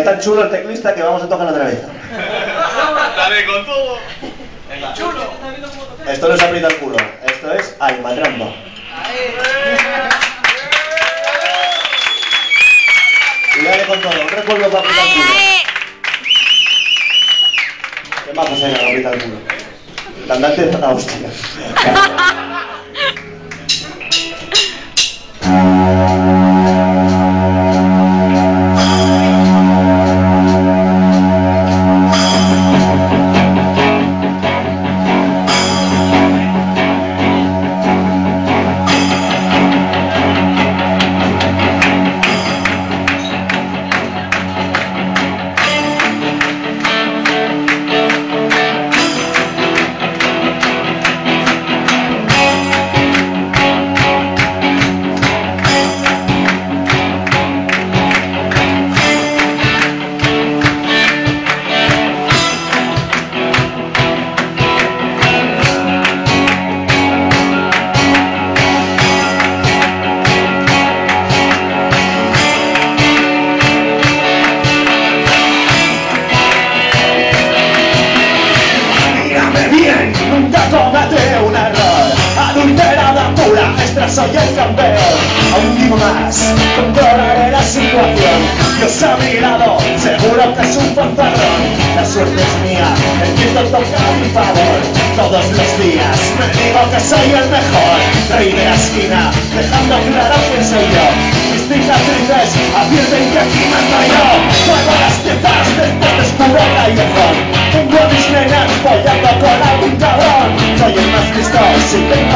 es tan chulo el teclista que vamos a tocar otra vez. Dale con todo. El chulo. Esto no es aprieta el culo, esto es alma trampa. Y dale con todo, un recuerdo para apretar el culo. Qué majo se llama aprieta el culo. Cantante de la hostia. Soy el campeón, aún vivo más, controlaré la situación. Dios a mi lado, seguro que es un fanfarrón. La suerte es mía, el viento toca a mi favor. Todos los días me digo que soy el mejor. Rey de la esquina, dejando claro quién soy yo. Mis cicatrices advierten que aquí mando yo. Muevo las piezas de este oscuro callejón. Tengo a mis nenas follando con algún cabrón. Soy el más listo, si tengo